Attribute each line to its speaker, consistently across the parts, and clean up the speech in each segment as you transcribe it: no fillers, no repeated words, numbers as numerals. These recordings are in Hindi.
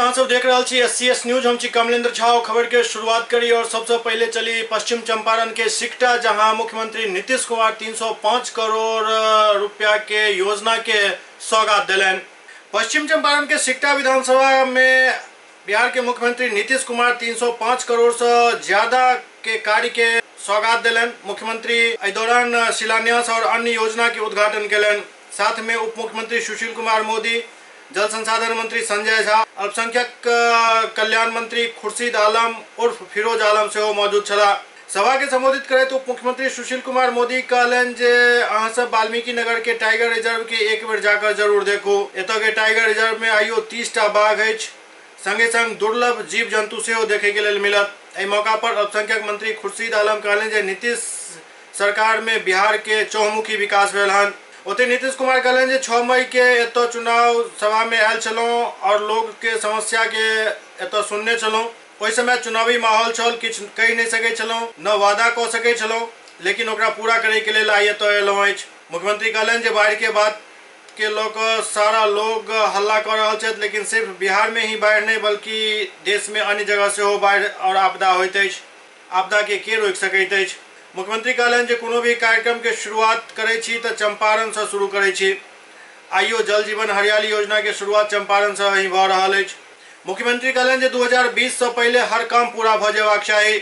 Speaker 1: अहाँ सब देख रहा छी SCS न्यूज। हम छी कमलेंद्र झा। खबर के शुरुआत करी और सबसे पहले चली पश्चिम चंपारण के सिकटा, जहां मुख्यमंत्री नीतीश कुमार 305 करोड़ रुपया के योजना के सौगात दिलन। पश्चिम चंपारण के सिकटा विधानसभा में बिहार के मुख्यमंत्री नीतीश कुमार 305 करोड़ से ज्यादा के कार्य के सौगात दिलन। मुख्यमंत्री इस दौरान शिलान्यास और अन्य योजना के उद्घाटन कलन। साथ में उप मुख्यमंत्री सुशील कुमार मोदी, जल संसाधन मंत्री संजय झा, अल्पसंख्यक कल्याण मंत्री खुर्शीद आलम उर्फ फिरोज आलम से मौजूद छला। सभा के संबोधित करे तो उप मुख्यमंत्री सुशील कुमार मोदी कहलन जे अहाँ सब वाल्मीकि नगर के टाइगर रिजर्व के एक बेर जाकर जरूर देखू। एतऽ के टाइगर रिजर्व में आइयो 30 टा बाघ अछि, संगे संग दुर्लभ जीव जंतु से देखे के लिए मिलत। एहि मौका पर अल्पसंख्यक मंत्री खुर्शीद आलम कहलन जे नीतीश सरकार में बिहार के चौमुखी विकास भेल हन। ओते नीतीश कुमार कहलन जे 6 मई के एतो चुनाव सभा में आयल छलौं और लोग के समस्या के एतो सुनने छलौं। ओहि समय चुनावी माहौल छल, किछ कहि नहीं सकै छलौं, न वादा कऽ सकै छलौं, लेकिन ओकरा पूरा करे के लेल आइ एतो एलौं अछि। मुख्यमंत्री कहलन जे बाढ़ के बाद के लोग सारा लोग हल्ला कर रहल छथि, लेकिन सिर्फ बिहार में ही बाढ़ नहीं बल्कि देश में अन्य जगह से हो बाढ़ और आपदा होइत अछि। आपदा के रोकि सकैत अछि। मुख्यमंत्री कहलन जे कोनो भी कार्यक्रम के शुरुआत करे छी तो चंपारण से शुरू करे छी। आइयो जल जीवन हरियाली योजना के शुरुआत चंपारण से ही भऽ रहल अछि। मुख्यमंत्री कहलन जे 2020 से पहले हर काम पूरा भऽ जेबाक चाही।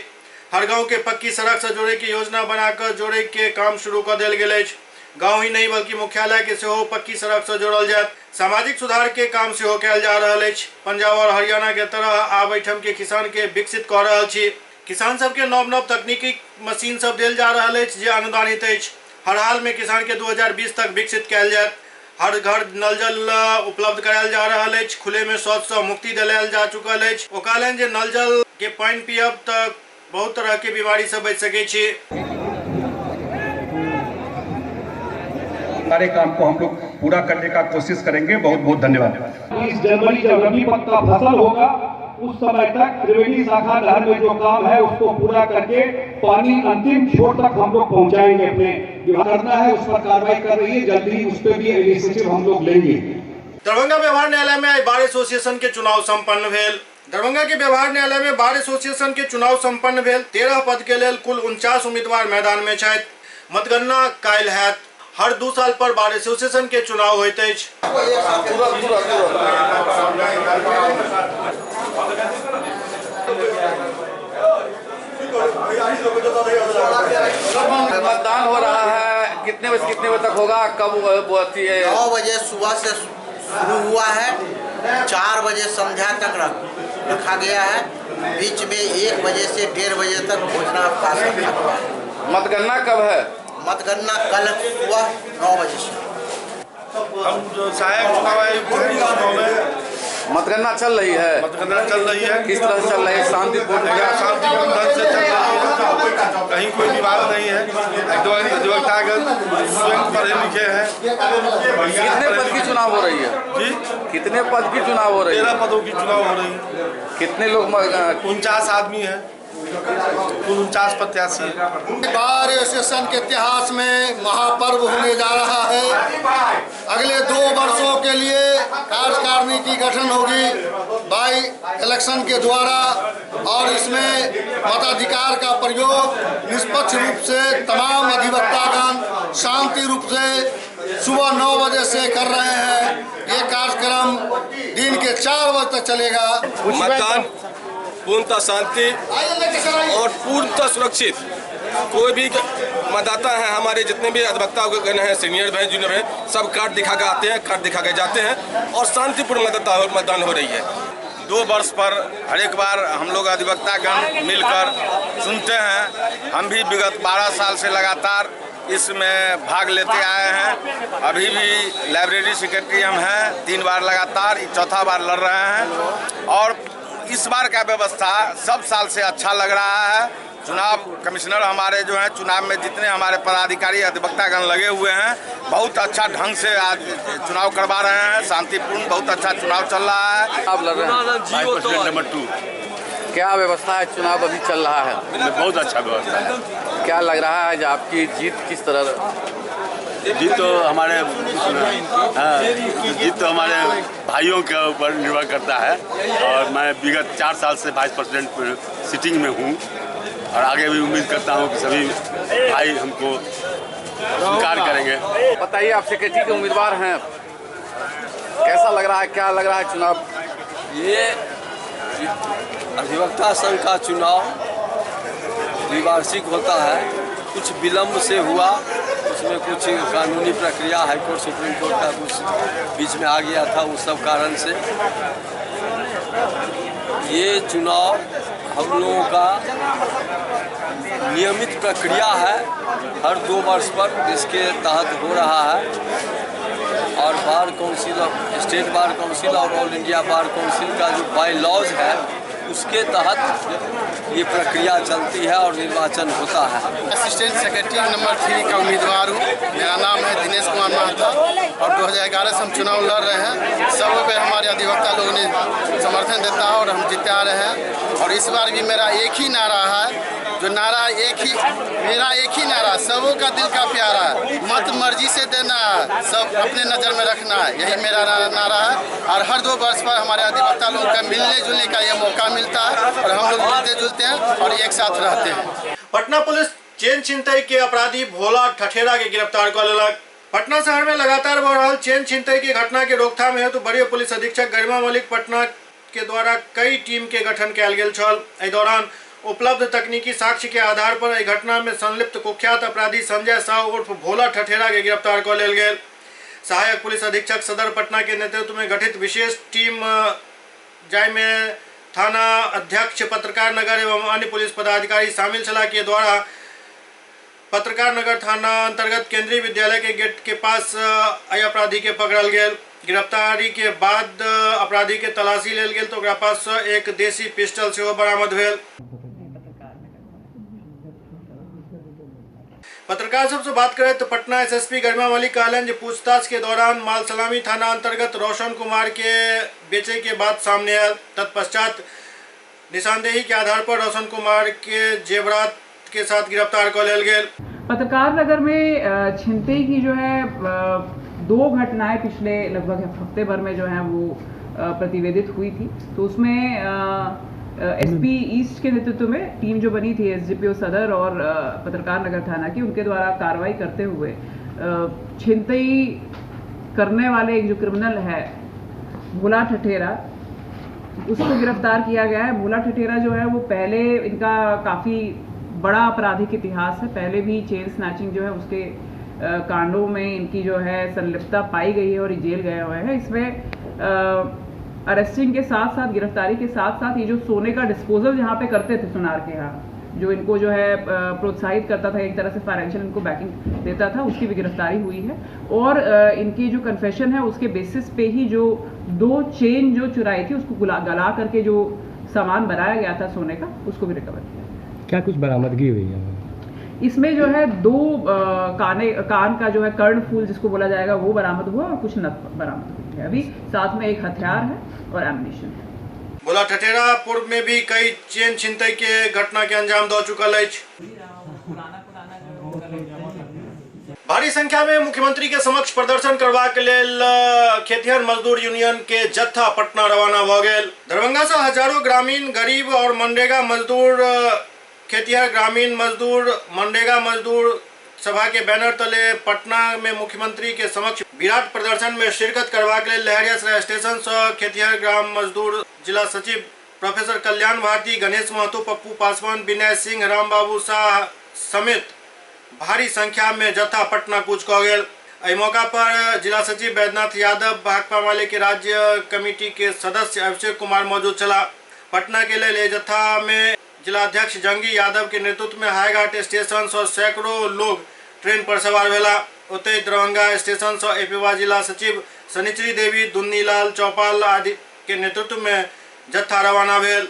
Speaker 1: हर गांव के पक्की सड़क से जोड़े के योजना बनाकर जोड़े के काम शुरू कर देल गेल अछि। गांव ही नहीं बल्कि मुख्यालय के सेहो पक्की सड़क से जोड़ल जायत। सामाजिक सुधार के काम सेहो कयल जा रहल अछि। पंजाब और हरियाणा के तरह आब एहिठाम के किसान के विकसित कऽ रहल छी। किसान सबके नव नव तकनीकी मशीन सब देल जा रहल अछि जे अनुदानित अछि। हर हाल में किसान के 2020 तक विकसित कयल जायत। हर घर नल जल उपलब्ध करायल जा रहल अछि। खुले में शौच से मुक्ति दिलायल जा चुकल अछि। ओ कहलन जे नल जल के पानि पियब तक बहुत तरह के बीमारी से बच सकै छी।
Speaker 2: सारे काम को हम लोग पूरा करने का कोशिश करेंगे। बहुत बहुत धन्यवाद।
Speaker 3: 20 जनवरी जब रबी पत्ता फसल होगा उस समय तक त्रिवेणी शाखा नहर में जो काम है उसको पूरा करके पानी अंतिम छोर तक हम लोग पहुंचाएंगे। अपने विभाग करना है उस पर कार्रवाई कर रही है, जल्दी उस पर भी इनिशिएटिव हम लोग लेंगे।
Speaker 1: दरभंगा व्यवहार न्यायालय में बार एसोसिएशन के चुनाव संपन्न भेल। दरभंगा के व्यवहार न्यायालय में बार एसोसिएशन के चुनाव संपन्न भेल। 13 पद के लेल कुल 49 उम्मीदवार मैदान में छथि। मतगणना काल्हि हैत। हर 2 साल पर बार एसोसिएशन के चुनाव होइत अछि।
Speaker 4: मतदान हो रहा है, कितने बजे तक होगा, कब होती है?
Speaker 5: 9 बजे सुबह से शुरू हुआ है, 4 बजे संध्या तक रखा गया है। बीच में 1 बजे से 1:30 बजे तक भोजनावकाश रखा गया है।
Speaker 4: मतगणना कब है?
Speaker 5: मतगणना कल सुबह 9 बजे से।
Speaker 6: हम जो सहायक चुनाव आयोग में
Speaker 4: मतगणना चल रही है।
Speaker 6: मतगणना चल रही है।
Speaker 4: किस तरह चल रही है? शांतिपूर्ण
Speaker 6: ढंग से चल रही है। कहीं कोई विवाद नहीं है। अधिवक्तागण स्वयं पढ़े लिखे हैं।
Speaker 4: कितने पद की चुनाव हो रही है
Speaker 6: जी?
Speaker 4: कितने पद की चुनाव हो रही है?
Speaker 6: 13 पदों की चुनाव हो रही है।
Speaker 4: कितने लोग?
Speaker 6: 49 आदमी है। कुल 49 प्रत्याशी है।
Speaker 7: बार एसोसिएशन के इतिहास में महापर्व होने जा रहा है। अगले 2 वर्षों के लिए कार्यकारिणी की गठन होगी बाई इलेक्शन के द्वारा और इसमें मताधिकार का प्रयोग निष्पक्ष रूप से तमाम अधिवक्तागण शांति रूप से सुबह 9 बजे से कर रहे हैं। ये कार्यक्रम दिन के 4 बजे तक चलेगा।
Speaker 8: मतदान पूर्णतः शांति और पूर्णतः सुरक्षित। कोई भी मतदाता है, हमारे जितने भी अधिवक्तागण हैं, सीनियर हैं, जूनियर हैं, सब कार्ड दिखा के आते हैं, कार्ड दिखा के जाते हैं और शांतिपूर्ण मतदान हो रही है।
Speaker 9: 2 वर्ष पर हर एक बार हम लोग अधिवक्तागण मिलकर सुनते हैं। हम भी विगत 12 साल से लगातार इसमें भाग लेते आए हैं। अभी भी लाइब्रेरी सेक्रेटरी हम हैं, 3 बार लगातार, 4था बार लड़ रहे हैं और इस बार का व्यवस्था सब साल से अच्छा लग रहा है। चुनाव कमिश्नर हमारे जो हैं, चुनाव में जितने हमारे पदाधिकारी अधिवक्तागण लगे हुए हैं, बहुत अच्छा ढंग से आज चुनाव करवा रहे हैं। शांतिपूर्ण बहुत अच्छा चुनाव चल रहा है।
Speaker 4: आप लड़ रहे हैं
Speaker 8: नंबर 2।
Speaker 4: क्या व्यवस्था है? चुनाव अभी चल रहा है।
Speaker 8: बहुत अच्छा व्यवस्था है।
Speaker 4: क्या लग रहा है कि आपकी जीत किस तरह?
Speaker 10: जीत तो हमारे भाइयों के ऊपर निर्भर करता है। और मैं विगत 4 साल से वाइस प्रेसिडेंट सिटिंग में हूँ और आगे भी उम्मीद करता हूँ कि सभी भाई हमको स्वीकार करेंगे।
Speaker 4: बताइए, आप सेक्रेटरी के उम्मीदवार हैं, कैसा लग रहा है, क्या लग रहा है चुनाव?
Speaker 11: ये अधिवक्ता संघ का चुनाव द्विवार्षिक होता है, कुछ विलम्ब से हुआ, उसमें कुछ कानूनी प्रक्रिया हाईकोर्ट सुप्रीम कोर्ट का कुछ बीच में आ गया था, उस सब कारण से ये चुनाव हम लोगों का नियमित प्रक्रिया है, हर 2 वर्ष पर इसके तहत हो रहा है। और bar council, state bar council और ऑल इंडिया बार काउंसिल का जो बाई लॉज है उसके तहत ये प्रक्रिया चलती है और निर्वाचन होता है।
Speaker 12: असिस्टेंट सेक्रेटरी नंबर 3 का उम्मीदवार हूँ। मेरा नाम है दिनेश कुमार महता और 2011 से हम चुनाव लड़ रहे हैं। सब पे हमारे अधिवक्ता लोगों ने समर्थन देता है और हम जीते आ रहे हैं। और इस बार भी मेरा एक ही नारा है, जो नारा मेरा एक ही नारा, सबों का दिल का प्यारा है, मत मर्जी से देना है, सब अपने नज़र में रखना है, यही मेरा नारा है। और हर 2 वर्ष पर हमारे अधिवक्ता लोगों का मिलने जुलने का ये मौका मिलता है और हम लोग मिलते जुलते हैं और एक साथ रहते हैं।
Speaker 1: पटना पुलिस चेन छिनतई के अपराधी भोला ठठेरा के गिरफ्तार कर लेलक। पटना शहर में लगातार बढ़ रहा चेन छिनतई की घटना के रोकथाम हेतु तो वरीय पुलिस अधीक्षक गरिमा मलिक पटना के द्वारा कई टीम के गठन कयल गेल छल। एहि दौरान उपलब्ध तकनीकी साक्ष्य के आधार पर एहि घटना में संलिप्त कुख्यात अपराधी संजय शाह उर्फ भोला ठठेरा के गिरफ्तार कर लेल गेल। सहायक पुलिस अधीक्षक सदर पटना के नेतृत्व में गठित विशेष टीम जायमे थाना अध्यक्ष, पत्रकार नगर एवं अन्य पुलिस पदाधिकारी शामिल छला के द्वारा पत्रकार नगर थाना अंतर्गत केंद्रीय विद्यालय के गेट के पास अपराधी के पकड़ल गेल। गिरफ्तारी के बाद अपराधी के तलाशी लेल गेल तो ओकरा पास एक देसी पिस्टल सेहो बरामद भेल। पत्रकार सबसे बात करें तो पटना एसएसपी गरिमा मलिक कहलन जे पूछताछ के दौरान माल सलामी थाना अंतर्गत रोशन कुमार के बेचे के बात सामने आयल। तत्पश्चात निशानदेही के आधार पर रोशन कुमार के जेवरात के साथ गिरफ्तार कर लेल गेल।
Speaker 13: पत्रकार नगर में छिनतई की जो है 2 घटनाएं पिछले लगभग हफ्ते भर में जो है वो प्रतिवेदित हुई थी। तो उसमें एसपी ईस्ट के नेतृत्व में टीम जो बनी थी एसडीपीओ सदर और पत्रकार नगर थाना की, उनके द्वारा कार्रवाई करते हुए छिनतई करने वाले एक जो क्रिमिनल है भोला ठठेरा, उसको गिरफ्तार किया गया है। भोला ठठेरा जो है वो पहले, इनका काफ़ी बड़ा आपराधिक इतिहास है, पहले भी चेन स्नैचिंग जो है उसके कांडों में इनकी जो है संलिप्तता पाई गई है और ये जेल गए हुए हैं। इसमें अरेस्टिंग के साथ साथ, गिरफ्तारी के साथ साथ ये जो सोने का डिस्पोजल जहाँ पे करते थे सुनार के यहाँ, जो इनको जो है प्रोत्साहित करता था, एक तरह से फाइनेंशियल इनको बैकिंग देता था, उसकी भी गिरफ्तारी हुई है। और इनकी जो कन्फेशन है उसके बेसिस पे ही जो 2 चेन जो चुराई थी उसको गला करके जो सामान बनाया गया था सोने का, उसको भी रिकवर किया।
Speaker 14: क्या कुछ बरामदगी हुई है
Speaker 13: इसमें? जो है 2 कान का जो है कर्णफूल जिसको बोला जाएगा वो बरामद हुआ और कुछ नथ बरामद हुई है। अभी साथ में एक हथियार है और एम्युनिशन है।
Speaker 1: भोला ठठेरा पूर्व में भी कई चेन छिनतई के घटना के अंजाम दे चुकल है। भारी संख्या में मुख्यमंत्री के समक्ष प्रदर्शन करबाक लेल खेतिहर मजदूर यूनियन के जत्था पटना रवाना भ गेल। दरभंगा से हजारों ग्रामीण गरीब और मनरेगा मजदूर खेतिहर ग्रामीण मजदूर मनरेगा मजदूर सभा के बैनर तले पटना में मुख्यमंत्री के समक्ष विराट प्रदर्शन में शिरकत करबाक लेल लहरियासराय स्टेशन से खेतिहर ग्राम मजदूर जिला सचिव प्रोफेसर कल्याण भारती, गणेश महतो, पप्पू पासवान, विनय सिंह, रामबाबू शाह समेत भारी संख्या में जत्था पटना कूच क गेल। एहि मौका पर जिला सचिव बैद्यनाथ यादव, भाकपा माले के राज्य कमेटी के सदस्य अभिषेक कुमार मौजूद छला। पटना के लिए जत्था में जिला अध्यक्ष जंगी यादव के नेतृत्व में हाईघाट स्टेशन से सैकड़ों लोग ट्रेन पर सवार भेला। ओतहि दरभंगा स्टेशन से एपीवा जिला सचिव शनिचरी देवी, दुन्नीलाल चौपाल आदि के नेतृत्व में जत्था रवाना भेल।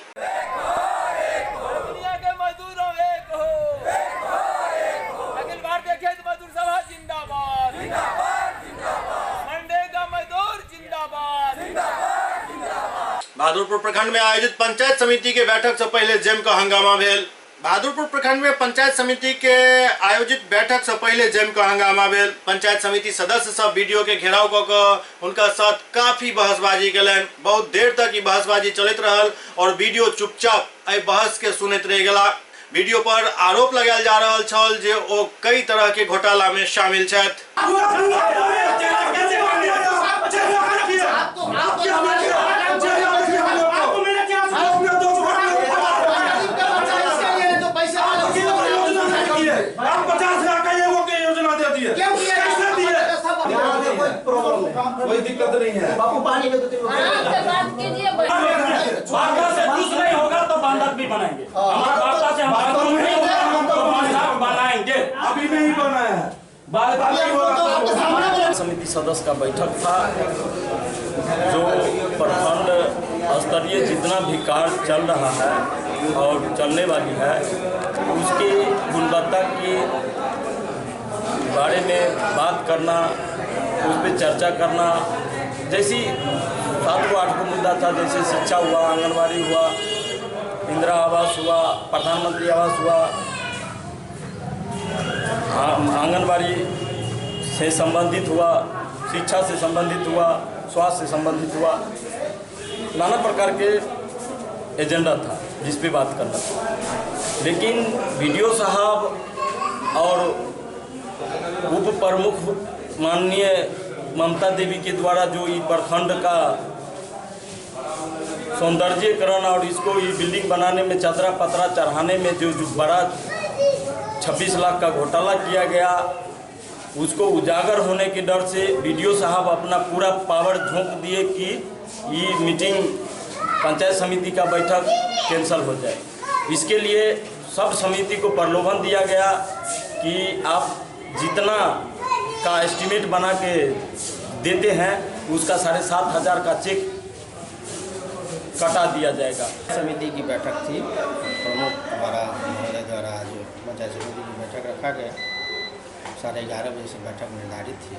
Speaker 1: बहादुरपुर प्रखंड में आयोजित पंचायत समिति के बैठक से पहले जम का हंगामा भेल। बहादुरपुर प्रखंड में पंचायत समिति के आयोजित बैठक से पहले जम का हंगामा भेल। पंचायत समिति सदस्य सब वीडियो के घेराव क उनका साथ काफी बहसबाजी कलन। बहुत देर तक ये बहसबाजी चलत रहल और वीडियो चुपचाप आई बहस के सुनत रह गला। वीडियो पर आरोप लगायल जा रहल छल जे ओ कई तरह के घोटाला में शामिल छथि।
Speaker 6: कोई दिक्कत नहीं है।
Speaker 15: बापू पानी में तो बात कीजिए। बांधा से कुछ नहीं होगा तो बांधा भी बनाएंगे। हमारे बात से हम नहीं होगा तो बांधा बनाएंगे।
Speaker 6: अभी नहीं बना है।
Speaker 16: समिति सदस्य का बैठक था जो प्रखंड स्तरीय जितना भी कार्य चल रहा है और चलने वाली है उसकी गुणवत्ता के बारे में बात करना, उस पर चर्चा करना। जैसी 7 को 8 को मुद्दा था, जैसे शिक्षा हुआ, आंगनबाड़ी हुआ, इंदिरा आवास हुआ, प्रधानमंत्री आवास हुआ, आंगनबाड़ी से संबंधित हुआ, शिक्षा से संबंधित हुआ, स्वास्थ्य से संबंधित हुआ, नाना प्रकार के एजेंडा था जिस पे बात करना था। लेकिन वीडियो साहब और उप प्रमुख माननीय ममता देवी के द्वारा जो ये प्रखंड का सौंदर्यीकरण और इसको ये बिल्डिंग बनाने में चादरा पतरा चढ़ाने में जो बड़ा 26 लाख का घोटाला किया गया, उसको उजागर होने के डर से वीडियो साहब अपना पूरा पावर झोंक दिए कि ये मीटिंग पंचायत समिति का बैठक कैंसिल हो जाए। इसके लिए सब समिति को प्रलोभन दिया गया कि आप जितना का एस्टीमेट बना के देते हैं उसका 7,500 का चेक कटा दिया जाएगा।
Speaker 17: समिति की बैठक थी, प्रमुख हमारा महोदय द्वारा आज पंचायत समिति की बैठक रखा गया। 11:30 बजे से बैठक निर्धारित थी।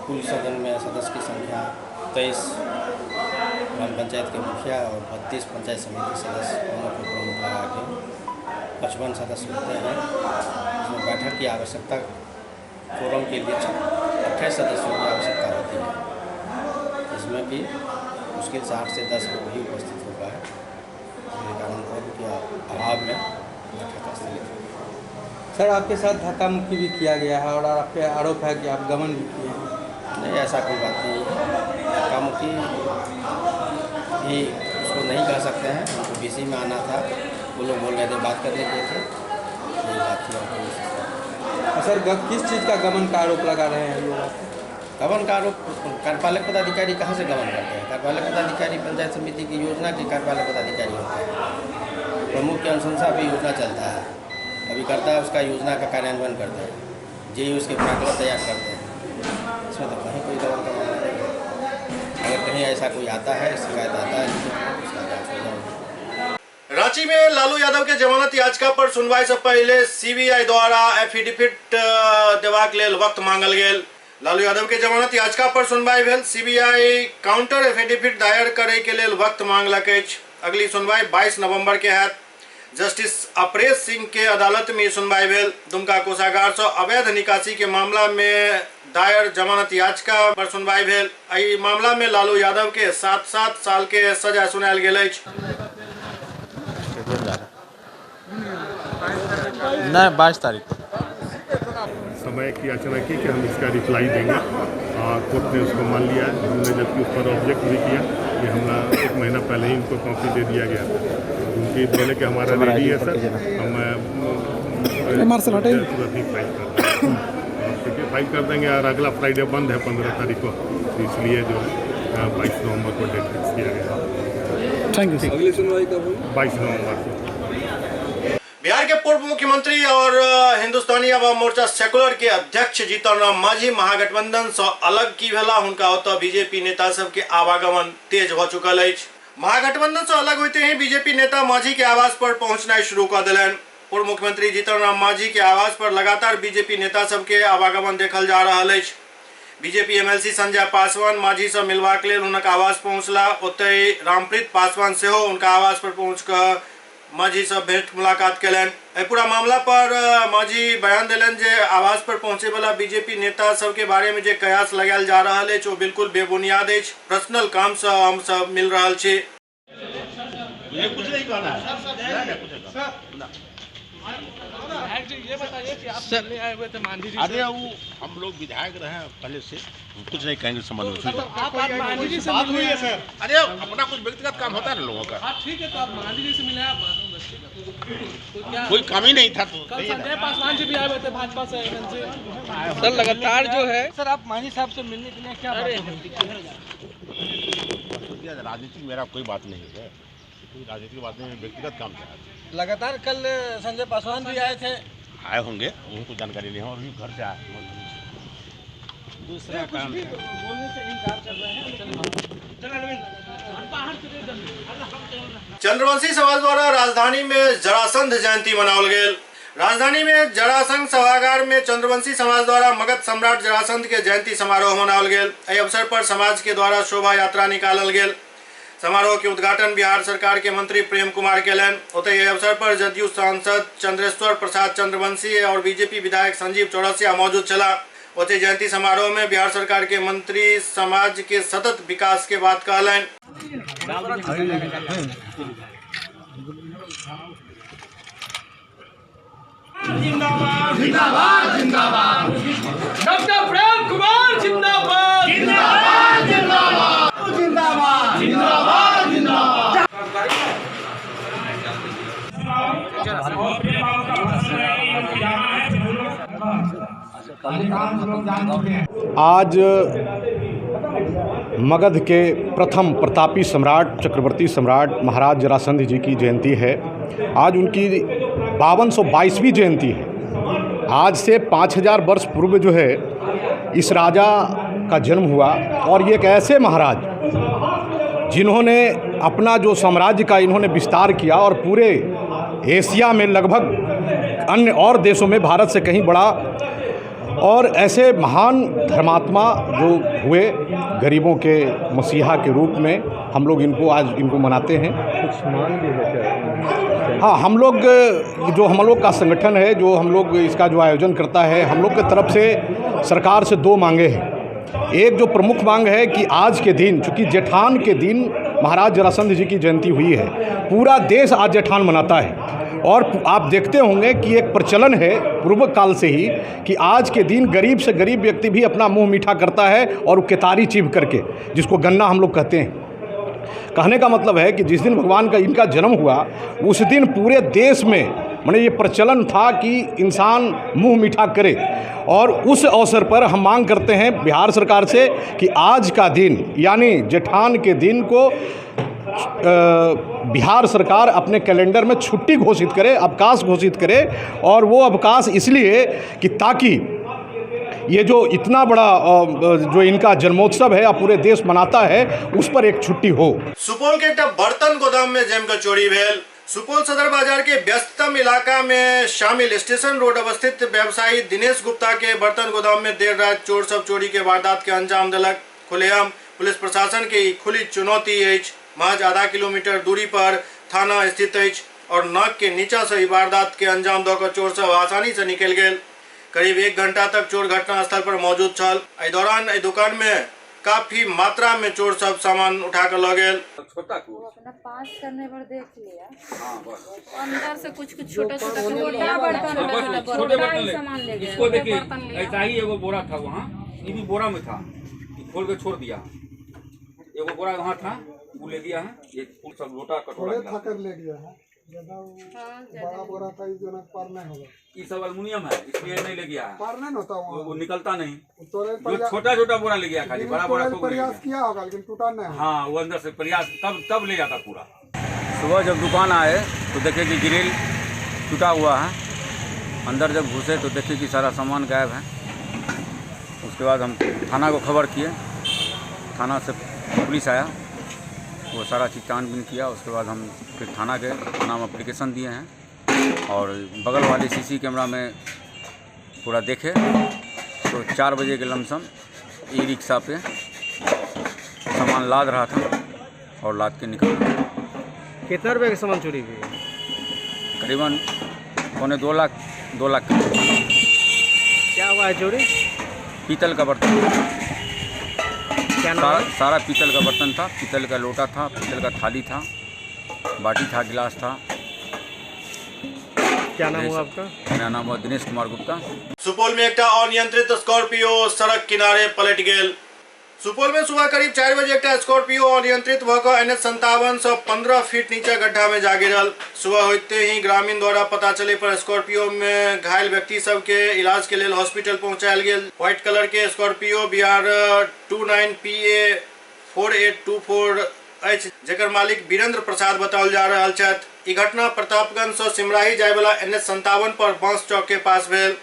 Speaker 17: कुल सदन में सदस्य की संख्या 23 ग्राम पंचायत के मुखिया और 32 पंचायत समिति सदस्य प्रमुख लगा के 55 सदस्य होते हैं। इसमें बैठक की आवश्यकता फोरम के लिए 28 सदस्यों की आवश्यकता होती है। इसमें भी मुश्किल से 8 से 10 लोग ही उपस्थित हो पाए, जिसके कारण फोरम के अभाव में बैठक स्थगित हो गई।
Speaker 18: सर, आपके साथ धक्का मुक्की भी किया गया है और आप पे आरोप है कि आप गमन भी किए हैं।
Speaker 17: नहीं, ऐसा कोई बात नहीं है। धक्का मुक्की भी उसको नहीं कर सकते हैं। उनको बीसी में आना था, वो लोग बोल रहे थे बात करने के थे, यही बात थी।
Speaker 18: सर, किस चीज़ का गमन का आरोप लगा रहे हैं लोग?
Speaker 17: गमन का आरोप कार्यपालक पदाधिकारी कहाँ से गमन करते हैं? कार्यपालक पदाधिकारी पंचायत समिति की योजना के कार्यपालक पदाधिकारी होते हैं। प्रमुख की अनुशंसा भी योजना चलता है, अभी करता है, उसका योजना का कार्यान्वयन करते हैं, जे उसके फैसला तैयार करते हैं। इसमें तो कहीं कोई गमन का मामला नहीं है। अगर कहीं ऐसा कोई आता है, शिकायत आता है तो उसका जाँच हो जाएगी।
Speaker 1: रांची में लालू यादव के जमानत याचिका पर सुनवाई से पहले सीबीआई द्वारा एफिडेविट देबाक लेल वक्त मांगल गेल। लालू यादव के जमानत याचिका पर सुनवाई भेल। सीबीआई काउंटर एफिडेविट दायर करे के लेल वक्त मांगलक अछि। अगली सुनवाई 22 नवंबर के हैत। जस्टिस अपरेश सिंह के अदालत में सुनवाई भेल। दुमका कोषागार से अवैध निकासी के मामला में दायर जमानत याचिका पर सुनवाई भेल। एहि मामला में लालू यादव के 7 साल के सजा सुनायल गेल अछि।
Speaker 19: नहीं, 22 तारीख
Speaker 20: समय की याचना की कि हम इसका रिप्लाई देंगे। कोर्ट ने उसको मान लिया है। हमने जबकि उस पर ऑब्जेक्ट भी किया कि हमने 1 महीना पहले ही इनको कॉपी दे दिया गया था। उनकी बोले कि हमारा रेडी है सर, हम फाइल कर देंगे और अगला फ्राइडे बंद है 15 तारीख को, तो इसलिए जो है 22 नवंबर को डेट फिक्स किया गया।
Speaker 19: Thank you. अगली सुनवाई कब होगी?
Speaker 20: 22 नवंबर को।
Speaker 1: बिहार के पूर्व मुख्यमंत्री और हिंदुस्तानी आवाम मोर्चा सेकुलर के अध्यक्ष जीतन राम मांझी महागठबंधन से अलग की भेला। हुनका ओतऽ बीजेपी नेता सब के आवागमन तेज भ चुकल अछि। महागठबंधन से अलग होते ही बीजेपी नेता मांझी के आवास पर पहुंचना शुरू कर दिलन। पूर्व मुख्यमंत्री जीतन राम मांझी के आवास पर लगातार बीजेपी नेता सब के आवागमन देखल जा रहल अछि। बीजेपी एमएलसी संजय पासवान मांझी से मिलबाक लेल हुनक आवास पहुंचला। ओतहि रामप्रीत पासवान सेहो हुनका आवास पर पहुंच कऽ माझी सब भेंट मुलाकात कलन। पूरा मामला पर माझी बयान दिलन जे आवास पर पहुंचे वाला बीजेपी नेता सब के बारे में जे कयास लगायल जा रहा है जो बिल्कुल बेबुनियाद है। पर्सनल काम से हम सब मिल रहा छे।
Speaker 15: कुछ नहीं कहना है। ये बताइए कि आप चलने आए हुए थे मांझी जी।
Speaker 20: अरे वो हम लोग विधायक रहे हैं पहले से, कुछ नहीं कहेंगे संबंध में।
Speaker 15: आप मांझी जी से बात हुई है सर?
Speaker 20: अरे अपना कुछ व्यक्तिगत काम होता है ना लोगों का।
Speaker 15: हाँ ठीक है, तो आप मांझी जी से मिले आप बात
Speaker 20: कोई काम ही नहीं था तो
Speaker 15: कल संजय पासवान जी भी आए हुए थे भाजपा से। सर लगातार जो है सर आप मांझी साहब से मिलने के लिए क्या
Speaker 20: राजनीतिक मेरा कोई बात नहीं है, कोई राजनीतिक बात नहीं, व्यक्तिगत काम था।
Speaker 15: लगातार कल संजय पासवान भी आए थे।
Speaker 20: आए होंगे, उनको जानकारी नहीं है, अभी घर से आए। दूसरा काम
Speaker 15: बोलने से इनकार कर रहे हैं।
Speaker 1: चंद्रवंशी समाज द्वारा राजधानी में जरासंध जयंती मनावल गेल। राजधानी में जरासंध सभागार में चंद्रवंशी समाज द्वारा मगध सम्राट जरासंध के जयंती समारोह मनावल गेल। एहि अवसर पर समाज के द्वारा शोभा यात्रा निकालल गेल। समारोह के उद्घाटन बिहार सरकार के मंत्री प्रेम कुमार केलन। ओतहि एहि अवसर पर जदयू सांसद चंद्रेश्वर प्रसाद चंद्रवंशी और बीजेपी विधायक संजीव चौरसिया मौजूद छला। ओतहि जयंती समारोह में बिहार सरकार के मंत्री समाज के सतत विकास के बात कहलन।
Speaker 15: जिंदाबाद जिंदाबाद जिंदाबाद डॉक्टर प्रेम कुमार जिंदाबाद जिंदाबाद जिंदाबाद जिंदाबाद जिंदाबाद जिंदाबाद।
Speaker 2: आज मगध के प्रथम प्रतापी सम्राट चक्रवर्ती सम्राट महाराज जरासंध जी की जयंती है। आज उनकी 5222वीं जयंती है। आज से 5000 वर्ष पूर्व जो है इस राजा का जन्म हुआ और ये एक ऐसे महाराज जिन्होंने अपना जो साम्राज्य का इन्होंने विस्तार किया और पूरे एशिया में लगभग अन्य और देशों में भारत से कहीं बड़ा, और ऐसे महान धर्मात्मा जो हुए गरीबों के मसीहा के रूप में हम लोग इनको आज इनको मनाते हैं। कुछ मान भी है। हाँ, हम लोग का संगठन है जो हम लोग इसका जो आयोजन करता है, हम लोग की तरफ से सरकार से 2 मांगे हैं। एक जो प्रमुख मांग है कि आज के दिन, चूँकि जेठान के दिन महाराज जरासंध जी की जयंती हुई है, पूरा देश आज जेठान मनाता है और आप देखते होंगे कि एक प्रचलन है पूर्व काल से ही कि आज के दिन गरीब से गरीब व्यक्ति भी अपना मुंह मीठा करता है और केतारी चीब करके, जिसको गन्ना हम लोग कहते हैं। कहने का मतलब है कि जिस दिन भगवान का इनका जन्म हुआ उस दिन पूरे देश में माने ये प्रचलन था कि इंसान मुंह मीठा करे, और उस अवसर पर हम मांग करते हैं बिहार सरकार से कि आज का दिन यानी जेठान के दिन को बिहार सरकार अपने कैलेंडर में छुट्टी घोषित करे, अवकाश घोषित करे। और वो अवकाश इसलिए कि ताकि ये जो इतना बड़ा जो इनका जन्मोत्सव है पूरे देश मनाता है उस पर एक छुट्टी हो।
Speaker 1: सुपौल के एक बर्तन गोदाम में जमकर चोरी भेल। सुपौल सदर बाजार के व्यस्ततम इलाका में शामिल स्टेशन रोड अवस्थित व्यवसायी दिनेश गुप्ता के बर्तन गोदाम में देर रात चोर सब चोरी के वारदात के अंजाम दिलक। खुलेआम पुलिस प्रशासन के खुली चुनौती है। महज आधा किलोमीटर दूरी पर थाना स्थित है और नाक के नीचा से ही वारदात के अंजाम दौकर चोर सब आसानी से निकल गए। करीब 1 घंटा तक चोर घटना स्थल पर मौजूद छल। एहि दौरान दुकान में काफी मात्रा में चोर सब सामान उठा कर ल गए।
Speaker 21: छोटा को अपना पास करने पर देख लिया। हां बस अंदर से कुछ छोटा छोटा बर्तन सामान ले गए।
Speaker 22: इसको देखिए ऐसा ही एगो बोरा था वहाँ, ये भी बोरा में था, खोल के छोड़ दिया। एगो बोरा वहाँ था वो ले दिया है, ये सब लोटा कटोरा
Speaker 23: खाकर ले गया है। बड़ा बोरा था जो ना पार नहीं होगा।
Speaker 22: ये सब एल्युमिनियम है इसलिए नहीं ले गया है,
Speaker 23: पार नहीं होता
Speaker 22: वो निकलता नहीं।
Speaker 23: जो
Speaker 22: छोटा छोटा बोरा ले गया, खाली बड़ा बोरा को
Speaker 23: प्रयास किया होगा लेकिन टूटा नहीं।
Speaker 22: हाँ, वो अंदर से प्रयास तब ले जाता पूरा। सुबह जब दुकान आए तो देखे कि ग्रिल टूटा हुआ है, अंदर जब घुसे तो देखे कि सारा सामान गायब है। उसके बाद हम थाना को खबर किए, थाना से पुलिस आया, वो सारा चीज़ छानबीन किया। उसके बाद हम फिर थाना गए, थाना में एप्लीकेशन दिए हैं और बगल वाले सीसी कैमरा में पूरा देखे तो 4 बजे के लमसम ई रिक्शा पे सामान लाद रहा था और लाद के निकल गया।
Speaker 19: कितना रुपये का सामान चोरी हुई?
Speaker 22: करीबन 2.25 लाख 2 लाख का।
Speaker 3: क्या हुआ है चोरी?
Speaker 22: पीतल का बर्तन,
Speaker 3: क्या नाम है?
Speaker 22: सारा पीतल का बर्तन था, पीतल का लोटा था, पीतल का थाली था, बाटी था, गिलास था।
Speaker 3: क्या नाम हुआ आपका?
Speaker 22: मेरा नाम हुआ दिनेश कुमार गुप्ता।
Speaker 1: सुपौल में एक अनियंत्रित स्कॉर्पियो सड़क किनारे पलट गेल। सुपौल में सुबह करीब 4 बजे एक स्कॉर्पियो अनियंत्रित भऽ NH 57 से 15 फीट नीचे गड्ढा में जा गिरल। सुबह होते ही ग्रामीण द्वारा पता चले पर स्कॉर्पियो में घायल व्यक्ति सब के इलाज के लिए हॉस्पिटल पहुंचायल गेल। व्हाइट कलर के स्कॉर्पियो BR 29 PA 4824 अछि, जेकर मालिक वीरेंद्र प्रसाद बताओल जा रहल छथि। ई घटना प्रतापगंज से सिमराही जाय वाला NH 57 पर बांस चौक के पास भेल।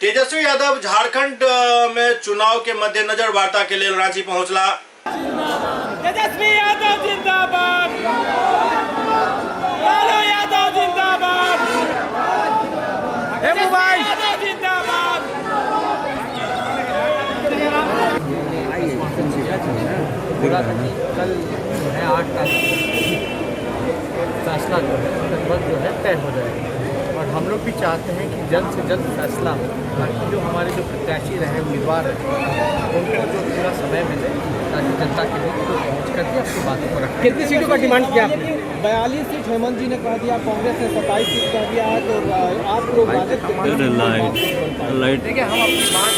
Speaker 1: तेजस्वी यादव झारखंड में चुनाव के मद्देनजर वार्ता के लिए रांची पहुंचला।
Speaker 15: तेजस्वी यादव जिंदाबाद, लालू यादव जिंदाबाद, यादव जिंदाबाद।
Speaker 3: कल जो है 8 तारीख फैसला जो है लगभग जो है तय हो जाएगा और हम लोग भी चाहते हैं कि जल्द से जल्द फैसला हो ताकि जो हमारे जो प्रत्याशी रहे उम्मीदवार हैं उनको जो पूरा समय मिले ताकि जनता के बीच को पहुँच करके अपनी बातों को रखें। कितनी सीटों का डिमांड किया आपने? 42 सीट हेमंत जी ने कह दिया, कांग्रेस ने 27 सीट कह दिया है, तो आप लोग देखिए हम अपनी बात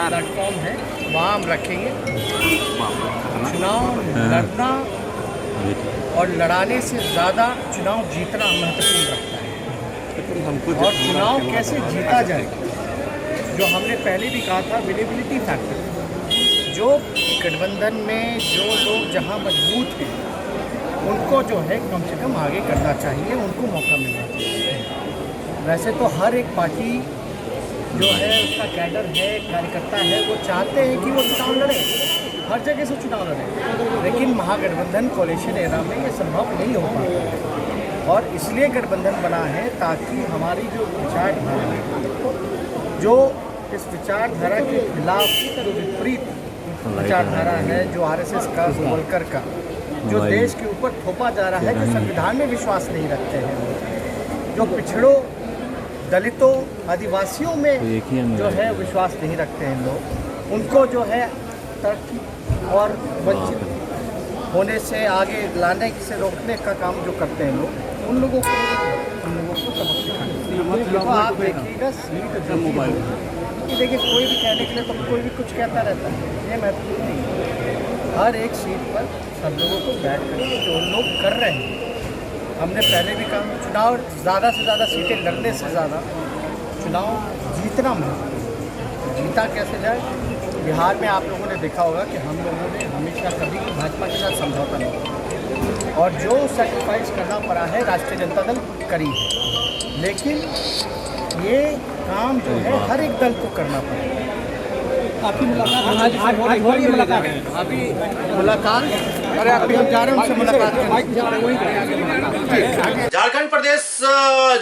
Speaker 3: प्लेटफॉर्म है वहाँ हम रखेंगे। चुनाव लड़ना और लड़ाने से ज़्यादा चुनाव जीतना महत्वपूर्ण रखता है और चुनाव कैसे जीता जाए जो हमने पहले भी कहा था, विनेबिलिटी फैक्टर। जो गठबंधन में जो लोग जहां मजबूत हैं उनको जो है कम से कम आगे करना चाहिए, उनको मौका मिलना चाहिए। वैसे तो हर एक पार्टी जो है उसका कैडर है, कार्यकर्ता है, वो चाहते हैं कि वो चुनाव लड़े, हर जगह से चुनाव लड़े, लेकिन महागठबंधन कोalition एरा में ये संभव नहीं हो पाता और इसलिए गठबंधन बना है ताकि हमारी जो विचारधारा है, जो इस विचारधारा के खिलाफ जो विपरीत विचारधारा है, जो RSS का, गोवलकर का, जो देश के ऊपर थोपा जा रहा है, जो संविधान में विश्वास नहीं रखते हैं, जो पिछड़ों, दलितों, आदिवासियों में जो है विश्वास नहीं रखते हैं लोग, उनको जो है तरक्की और वंचित होने से आगे लाने से रोकने का काम जो करते हैं लोग, उन लोगों को सबक सिखाना। आप देखिएगा सीट मोबाइल, देखिए कोई भी कहने के लिए तो कोई भी कुछ कहता रहता है, ये महत्वपूर्ण नहीं है। हर एक सीट पर सब लोगों को बैठ कर जो लोग कर रहे हैं, हमने पहले भी कहा चुनाव ज़्यादा से ज़्यादा सीटें लड़ने से ज़्यादा चुनाव जीतना महत्वपूर्ण। जीता कैसे जाए? बिहार में आप लोगों ने देखा होगा कि हम लोगों ने हमेशा कभी भाजपा के साथ समझौता नहीं और जो सेक्रीफाइस करना पड़ा है राष्ट्रीय जनता दल करी है, लेकिन ये काम जो है हर एक दल को करना पड़ेगा। आपकी मुलाकात अभी अरे अभी हम जा रहे हैं, उनसे मुलाकात करें।
Speaker 1: झारखंड प्रदेश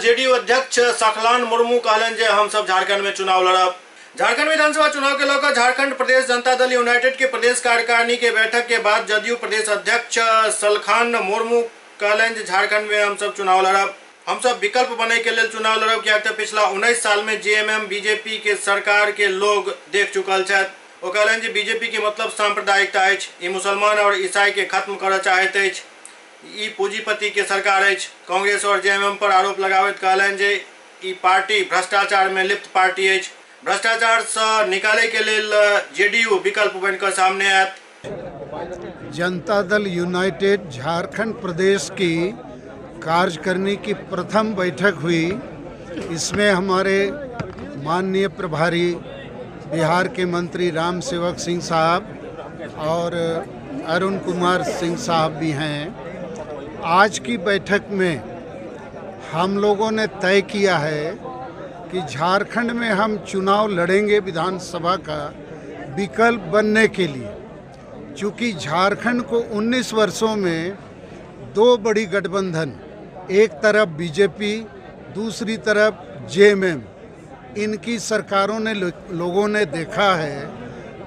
Speaker 1: JDU अध्यक्ष सकलान मुर्मू कहलन जे हम सब झारखंड में चुनाव लड़ब। झारखंड विधानसभा चुनाव के लेकर झारखंड प्रदेश जनता दल यूनाइटेड के प्रदेश कार्यकारिणी के बैठक के बाद जदयू प्रदेश अध्यक्ष सलखान मुर्मू कहलन जे झारखंड में हम सब चुनाव लड़ब, हम सब विकल्प बने के लिए चुनाव लड़ब, किया पिछला 19 साल में JMM BJP के सरकार के लोग देख चुकल छथि। ओ कहलन जे BJP के मतलब सांप्रदायिकता अछि, ई मुसलमान और ईसाई के खत्म करय चाहैत अछि, ई पूंजीपति के सरकार अछि। कांग्रेस और JMM पर आरोप लगाबैत कहलन जे ई पार्टी भ्रष्टाचार में लिप्त पार्टी अछि, भ्रष्टाचार से निकाले के लिए JDU विकल्प बनकर सामने आयत।
Speaker 23: जनता दल यूनाइटेड झारखंड प्रदेश की कार्यकारिणी की प्रथम बैठक हुई। इसमें हमारे माननीय प्रभारी बिहार के मंत्री राम सेवक सिंह साहब और अरुण कुमार सिंह साहब भी हैं। आज की बैठक में हम लोगों ने तय किया है कि झारखंड में हम चुनाव लड़ेंगे विधानसभा का विकल्प बनने के लिए। चूँकि झारखंड को 19 वर्षों में दो बड़ी गठबंधन, एक तरफ बीजेपी, दूसरी तरफ जेएमएम, इनकी सरकारों ने लोगों ने देखा है।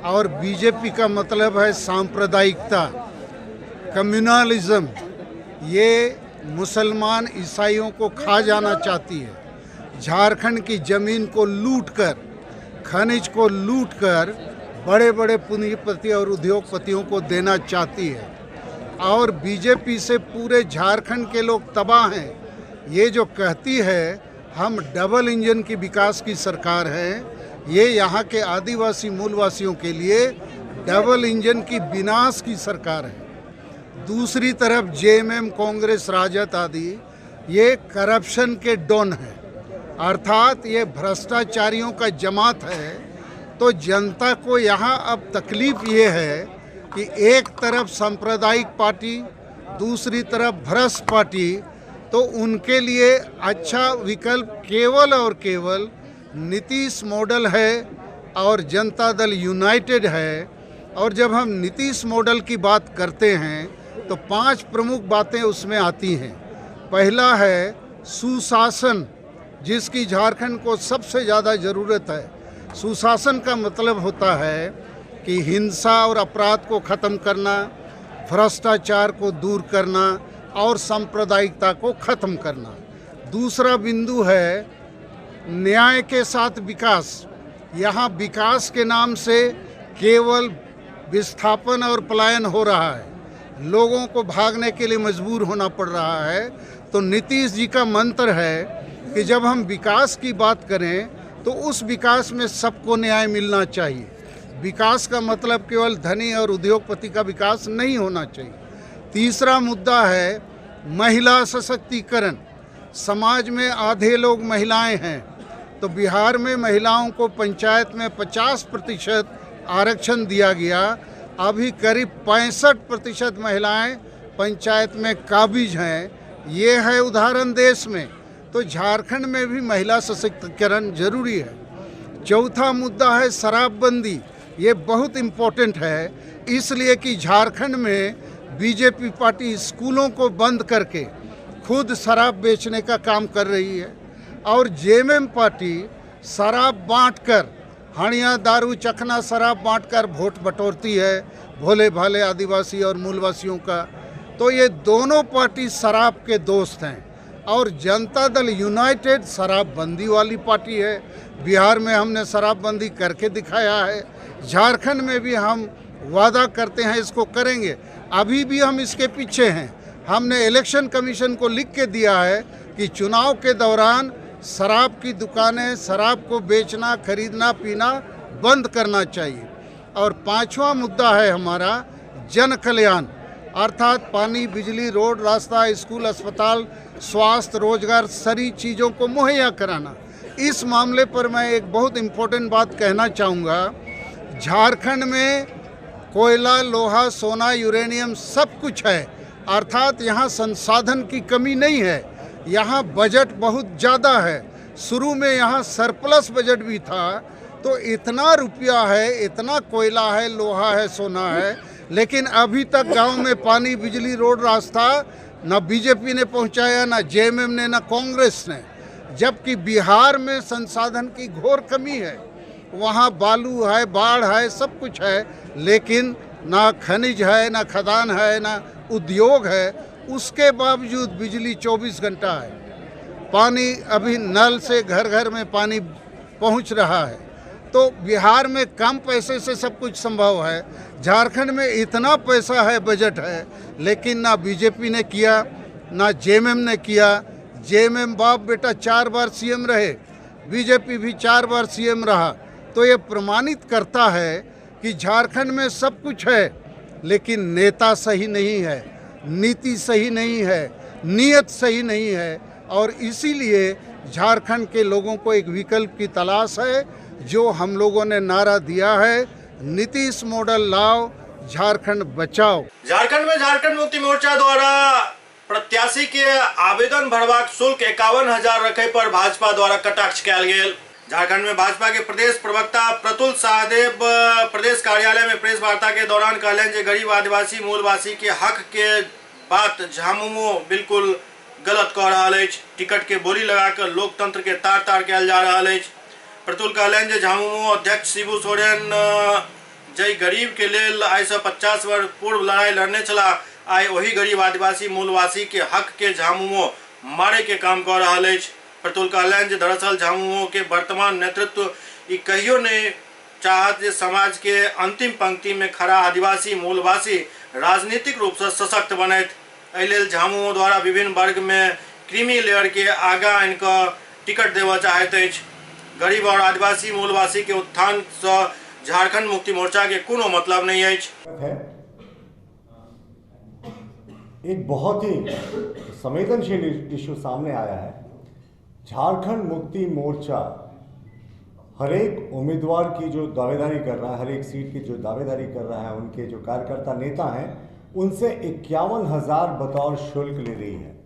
Speaker 23: और बीजेपी का मतलब है सांप्रदायिकता, कम्युनलिज्म, ये मुसलमान ईसाइयों को खा जाना चाहती है। झारखंड की ज़मीन को लूटकर, खनिज को लूटकर बड़े बड़े पूंजीपति और उद्योगपतियों को देना चाहती है। और बीजेपी से पूरे झारखंड के लोग तबाह हैं। ये जो कहती है हम डबल इंजन की विकास की सरकार है, ये यहाँ के आदिवासी मूलवासियों के लिए डबल इंजन की विनाश की सरकार है। दूसरी तरफ जेएमएम, कांग्रेस, राजद आदि ये करप्शन के डॉन है, अर्थात ये भ्रष्टाचारियों का जमात है। तो जनता को यहाँ अब तकलीफ ये है कि एक तरफ सांप्रदायिक पार्टी, दूसरी तरफ भ्रष्ट पार्टी, तो उनके लिए अच्छा विकल्प केवल और केवल नीतीश मॉडल है और जनता दल यूनाइटेड है। और जब हम नीतीश मॉडल की बात करते हैं तो 5 प्रमुख बातें उसमें आती हैं। पहला है सुशासन, जिसकी झारखंड को सबसे ज़्यादा ज़रूरत है। सुशासन का मतलब होता है कि हिंसा और अपराध को ख़त्म करना, भ्रष्टाचार को दूर करना और सांप्रदायिकता को ख़त्म करना। दूसरा बिंदु है न्याय के साथ विकास। यहाँ विकास के नाम से केवल विस्थापन और पलायन हो रहा है, लोगों को भागने के लिए मजबूर होना पड़ रहा है। तो नीतीश जी का मंत्र है कि जब हम विकास की बात करें तो उस विकास में सबको न्याय मिलना चाहिए। विकास का मतलब केवल धनी और उद्योगपति का विकास नहीं होना चाहिए। तीसरा मुद्दा है महिला सशक्तिकरण। समाज में आधे लोग महिलाएं हैं, तो बिहार में महिलाओं को पंचायत में 50% आरक्षण दिया गया। अभी करीब 65% महिलाएं पंचायत में काबिज हैं। ये है उदाहरण देश में। तो झारखंड में भी महिला सशक्तिकरण जरूरी है। चौथा मुद्दा है शराबबंदी। ये बहुत इम्पोर्टेंट है, इसलिए कि झारखंड में बीजेपी पार्टी स्कूलों को बंद करके खुद शराब बेचने का काम कर रही है। और जेएमएम पार्टी शराब बांटकर, हड़िया दारू चखना शराब बांटकर वोट बटोरती है भोले भाले आदिवासी और मूलवासियों का। तो ये दोनों पार्टी शराब के दोस्त हैं। और जनता दल यूनाइटेड शराबबंदी वाली पार्टी है। बिहार में हमने शराबबंदी करके दिखाया है, झारखंड में भी हम वादा करते हैं इसको करेंगे। अभी भी हम इसके पीछे हैं। हमने इलेक्शन कमीशन को लिख के दिया है कि चुनाव के दौरान शराब की दुकानें, शराब को बेचना, खरीदना, पीना बंद करना चाहिए। और 5वां मुद्दा है हमारा जन कल्याण, अर्थात पानी, बिजली, रोड, रास्ता, स्कूल, अस्पताल, स्वास्थ्य, रोजगार, सारी चीज़ों को मुहैया कराना। इस मामले पर मैं एक बहुत इम्पोर्टेंट बात कहना चाहूँगा। झारखंड में कोयला, लोहा, सोना, यूरेनियम सब कुछ है, अर्थात यहाँ संसाधन की कमी नहीं है। यहाँ बजट बहुत ज़्यादा है। शुरू में यहाँ सरप्लस बजट भी था। तो इतना रुपया है, इतना कोयला है, लोहा है, सोना है, लेकिन अभी तक गांव में पानी, बिजली, रोड, रास्ता ना बीजेपी ने पहुंचाया, ना जेएमएम ने, ना कांग्रेस ने। जबकि बिहार में संसाधन की घोर कमी है। वहाँ बालू है, बाढ़ है, सब कुछ है, लेकिन ना खनिज है, ना खदान है, ना उद्योग है। उसके बावजूद बिजली 24 घंटा है, पानी अभी नल से घर घर में पानी पहुंच रहा है। तो बिहार में कम पैसे से सब कुछ संभव है। झारखंड में इतना पैसा है, बजट है, लेकिन ना बीजेपी ने किया, ना जेएमएम ने किया। जेएमएम बाप बेटा 4 बार सीएम रहे, बीजेपी भी 4 बार सीएम रहा। तो ये प्रमाणित करता है कि झारखंड में सब कुछ है, लेकिन नेता सही नहीं है, नीति सही नहीं है, नीयत सही नहीं है। और इसीलिए झारखंड के लोगों को एक विकल्प की तलाश है, जो हम लोगों ने नारा दिया है, नीतीश मॉडल लाओ, झारखंड बचाओ।
Speaker 1: झारखंड में झारखंड मुक्ति मोर्चा द्वारा प्रत्याशी के आवेदन भरबाक शुल्क 51,000 रखे पर भाजपा द्वारा कटाक्ष कयल गेल। झारखंड में भाजपा के प्रदेश प्रवक्ता प्रतुल सहदेव प्रदेश कार्यालय में प्रेस वार्ता के दौरान कहलें जे गरीब आदिवासी मूलवासी के हक के बात झामुमो बिल्कुल गलत कह रहा है। टिकट के बोली लगाकर लोकतंत्र के तार तार कल जा रहा है। प्रतुल कहलें जे झामुमो अध्यक्ष शिबू सोरेन जय गरीब के लेल आई से 50 वर्ष पूर्व लड़ाई लड़ने चला, आए वही गरीब आदिवासी मूलवासी के हक के झामुमो मारे के काम कर रहा है। प्रतुल कहलें जे दरअसल झामुमो के वर्तमान नेतृत्व कहियो ने चाहत जे समाज के अंतिम पंक्ति में खड़ा आदिवासी मूलवासी राजनीतिक रूप से सशक्त बनत। एहि झामुमो द्वारा विभिन्न वर्ग में क्रीमी लेयर के आगा इनका टिकट देवा चाहते। गरीब और आदिवासी मूलवासी के उत्थान से झारखंड मुक्ति मोर्चा के कोनो मतलब नहीं है।
Speaker 2: एक बहुत ही संवेदनशील इशू सामने आया है। झारखंड मुक्ति मोर्चा हर एक उम्मीदवार की जो दावेदारी कर रहा है, हर एक सीट की जो दावेदारी कर रहा है, उनके जो कार्यकर्ता नेता हैं उनसे 51,000 बतौर शुल्क ले रही है।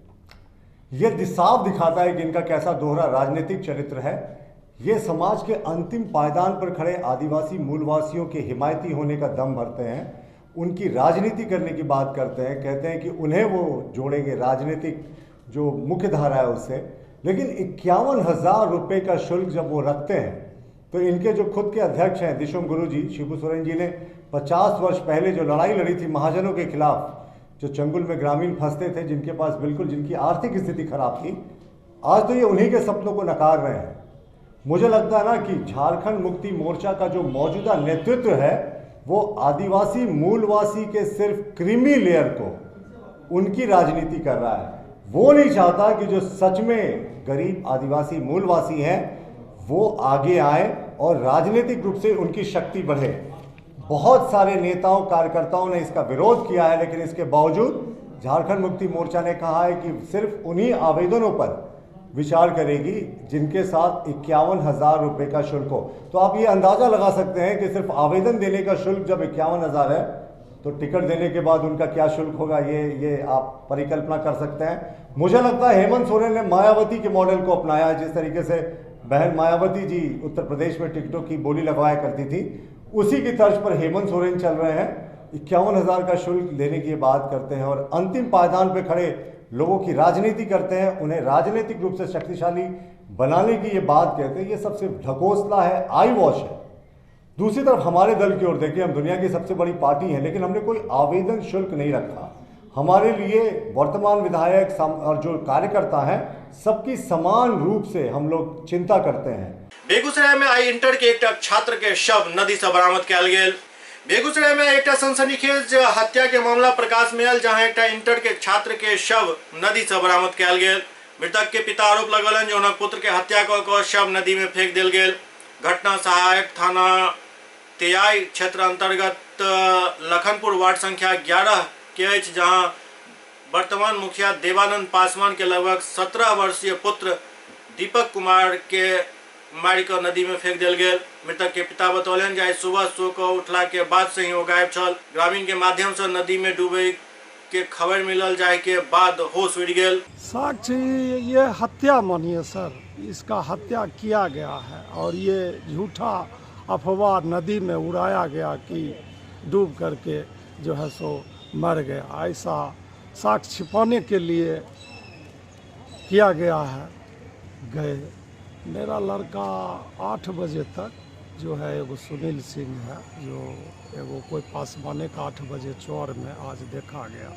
Speaker 2: यह साफ दिखाता है कि इनका कैसा दोहरा राजनीतिक चरित्र है। ये समाज के अंतिम पायदान पर खड़े आदिवासी मूलवासियों के हिमायती होने का दम भरते हैं, उनकी राजनीति करने की बात करते हैं, कहते हैं कि उन्हें वो जोड़ेंगे राजनीतिक जो मुख्य धारा है उससे। लेकिन 51,000 रुपये का शुल्क जब वो रखते हैं तो इनके जो खुद के अध्यक्ष हैं दिशुम गुरु जी, शिबू सोरेन जी ने 50 वर्ष पहले जो लड़ाई लड़ी थी महाजनों के खिलाफ, जो चंगुल में ग्रामीण फंसते थे, जिनके पास बिल्कुल जिनकी आर्थिक स्थिति खराब थी, आज तो ये उन्हीं के सपनों को नकार रहे हैं। मुझे लगता है ना कि झारखंड मुक्ति मोर्चा का जो मौजूदा नेतृत्व है वो आदिवासी मूलवासी के सिर्फ क्रीमी लेयर को उनकी राजनीति कर रहा है। वो नहीं चाहता कि जो सच में गरीब आदिवासी मूलवासी हैं वो आगे आए और राजनीतिक रूप से उनकी शक्ति बढ़े। बहुत सारे नेताओं कार्यकर्ताओं ने इसका विरोध किया है, लेकिन इसके बावजूद झारखंड मुक्ति मोर्चा ने कहा है कि सिर्फ उन्हीं आवेदनों पर विचार करेगी जिनके साथ 51,000 रुपये का शुल्क हो। तो आप ये अंदाज़ा लगा सकते हैं कि सिर्फ आवेदन देने का शुल्क जब 51,000 है तो टिकट देने के बाद उनका क्या शुल्क होगा, ये आप परिकल्पना कर सकते हैं। मुझे लगता है हेमंत सोरेन ने मायावती के मॉडल को अपनाया है। जिस तरीके से बहन मायावती जी उत्तर प्रदेश में टिकटों की बोली लगवाया करती थी, उसी की तर्ज पर हेमंत सोरेन चल रहे हैं। 51,000 का शुल्क लेने की बात करते हैं और अंतिम पायदान पर खड़े लोगों की राजनीति करते हैं, उन्हें राजनीतिक रूप से शक्तिशाली बनाने की ये बात कहते हैं। ये सबसे ढकोसला है, आई वॉश है। दूसरी तरफ हमारे दल की ओर देखिए, हम दुनिया की सबसे बड़ी पार्टी हैं, लेकिन हमने कोई आवेदन शुल्क नहीं रखा। हमारे लिए वर्तमान विधायक और जो कार्यकर्ता हैं सबकी समान रूप से हम लोग चिंता करते हैं।
Speaker 1: बेगूसराय में आई इंटर के एक छात्र के शव नदी से बरामद कल गया। बेगूसराय में एक सनसनीखेज हत्या के मामला प्रकाश में आयल, जहां एक इंटर के छात्र के शव नदी से बरामद कल गया। मृतक के पिता आरोप लगलन जो उनक पुत्र के हत्या कर शव नदी में फेंक दिल गया। घटना सहायक थाना तेयाई क्षेत्र अंतर्गत लखनपुर वार्ड संख्या 11 के जहां वर्तमान मुखिया देवानंद पासवान के लगभग 17 वर्षीय पुत्र दीपक कुमार के मारी कर नदी में फेंक दिल गया। मृतक के पिता बतौलन जाए सुबह सो को उठला के बाद से ही वो गायब छल। ग्रामीण के माध्यम से नदी में डूबे के खबर मिलल जाए के बाद होश उड़ गया।
Speaker 5: साक्षी ये हत्या मानिए सर, इसका हत्या किया गया है और ये झूठा अफवाह नदी में उड़ाया गया कि डूब करके जो है सो मर गया। ऐसा साक्ष्य छिपाने के लिए किया गया है। गए मेरा लड़का 8 बजे तक जो है एगो सुनील सिंह है, जो एगो कोई पासवाने का 8 बजे चौर में आज देखा गया।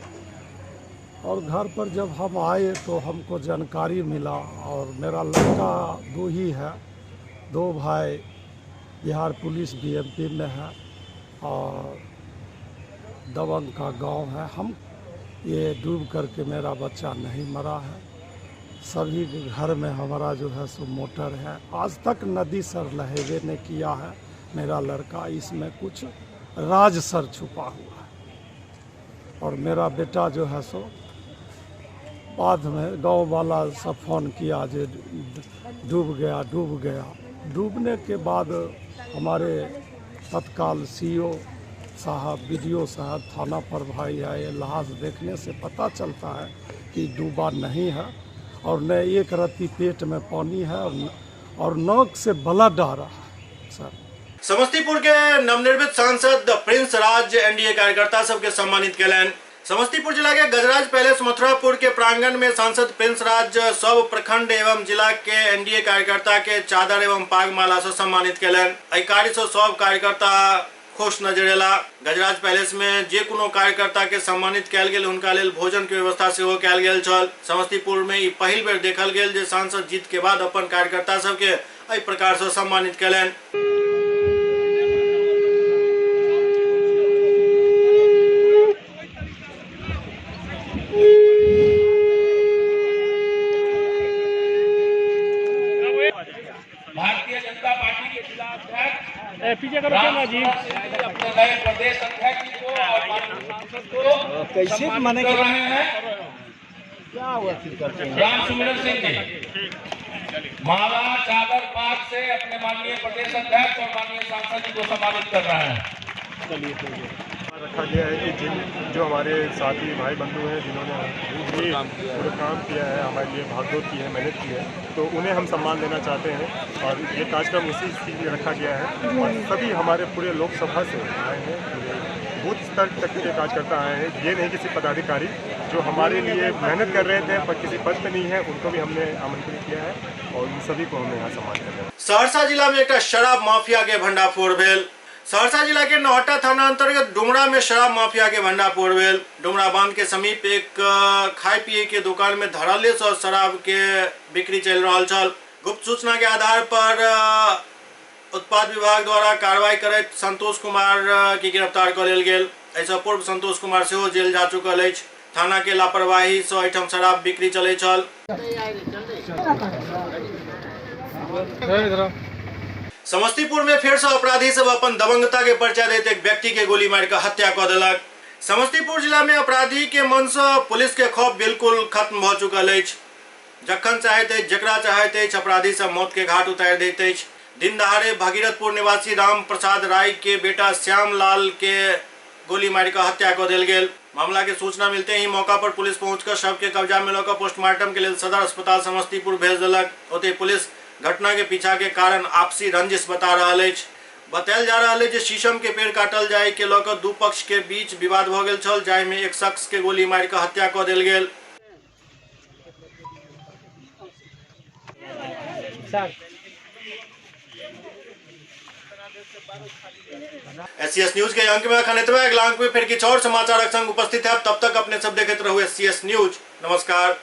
Speaker 5: और घर पर जब हम आए तो हमको जानकारी मिला और मेरा लड़का 2 ही है, 2 भाई बिहार पुलिस बीएमपी में है और दबंग का गांव है। हम ये डूब करके मेरा बच्चा नहीं मरा है। सभी घर में हमारा जो है सो मोटर है। आज तक नदी सर लहेबे नहीं किया है मेरा लड़का। इसमें कुछ राज सर छुपा हुआ है। और मेरा बेटा जो है सो बाद में गांव वाला सब फोन किया जो डूब गया। डूबने के बाद हमारे तत्काल सीओ साहब, बीडीओ साहब, थाना प्रभारी आए। लाश देखने से पता चलता है कि डूबा नहीं है और न एक रत्ती पेट में पानी है और नोक से ब्लड आ रहा है सर।
Speaker 1: समस्तीपुर के नवनिर्मित सांसद प्रिंस राज एनडीए कार्यकर्ता सबके सम्मानित कैलन। समस्तीपुर जिला के गजराज पैलेस मथुरापुर के प्रांगण में सांसद प्रिंस राज सब प्रखंड एवं जिला के एनडीए कार्यकर्ता के चादर एवं पागमाला से सम्मानित कैलन। एहि कार्य से सब कार्यकर्ता खुश नजर एला। गजराज पैलेस में जे कोनो कार्यकर्ता के सम्मानित कैल गेल हुनका लेल भोजन के व्यवस्था सेहो कैल गेल छल। समस्तीपुर में ई पहिल बेर देखल गेल जे सांसद जीत के बाद अपन कार्यकर्ता सबके एहि प्रकार से सम्मानित कैलन।
Speaker 15: भारतीय जनता पार्टी के जिला अध्यक्ष पीछे करो क्या जी अपने नए प्रदेश अध्यक्ष को और कैसे माने कर रहे हैं क्या हुआ राम सुमिरन सिंह जी माला चादर पाग से अपने माननीय प्रदेश अध्यक्ष और माननीय सांसद जी को सम्मानित कर रहे हैं।
Speaker 7: चलिए रखा गया है कि जो हमारे साथी भाई बंधु हैं जिन्होंने पूरा काम किया है, हमारे लिए भागदौड़ की है, मेहनत की है, तो उन्हें हम सम्मान देना चाहते हैं और ये कार्यक्रम उसी के लिए रखा गया है। और सभी हमारे पूरे लोकसभा से आए हैं, बूथ स्तर तक के कार्यकर्ता आए हैं। ये नहीं किसी पदाधिकारी जो हमारे लिए मेहनत कर रहे थे पर किसी पद पे नहीं है, उनको भी हमने आमंत्रित किया है और उन सभी को हमने यहाँ सम्मान कर रहे हैं।
Speaker 1: सहरसा जिला में एक शराब माफिया के भंडाफोड़ भेल। सहरसा जिला के नौहट्टा थाना अंतर्गत डुमरा में शराब माफिया के भंडाफोड़ भेल। डुमरा बांध के समीप एक खाए पिए के दुकान में धड़ल्ले सौ शराब के बिक्री चल रहा छल। गुप्त सूचना के आधार पर उत्पाद विभाग द्वारा कार्रवाई करैत संतोष कुमार की गिरफ्तार कर लेल गेल। ऐसा पूर्व संतोष कुमार सेहो जेल जा चुकल अछि। थाना के लापरवाही से एहिठाम शराब बिक्री चलै छल। समस्तीपुर में फिर से अपराधी सब अपन दबंगता के परिचय देते एक व्यक्ति के गोली मार कर हत्या कर देलक। समस्तीपुर जिला में अपराधी के मन से पुलिस के खौफ बिल्कुल खत्म भ चुकल अछि। जखन चाहैत अछि जकरा चाहैत अछि अपराधी सब मौत के घाट उतारि दैत अछि। दिन दहाड़े भगीरथपुर निवासी राम प्रसाद राय के बेटा श्याम लाल के गोली मार कर हत्या कर देल गेल। मामला के सूचना मिलते ही मौका पर पुलिस पहुंचकर शव के कब्जा में लेकर पोस्टमार्टम के लिए सदर अस्पताल समस्तीपुर भेज देलक। ओते पुलिस घटना के पीछा के कारण आपसी रंजिश बता रहा है। बतायल जा रहा है शीशम के पेड़ काटल जाए के लेकर दू पक्ष के बीच विवाद भ गेल छल, जाहि में एक शख्स के गोली मार कर हत्या कर देल गेल। SCS न्यूज के अंक में अखन एतबे। अगला अंक में फिर किछु और समाचारक संग उपस्थित है। तब तक अपने सब देखते रहो SCS न्यूज। नमस्कार।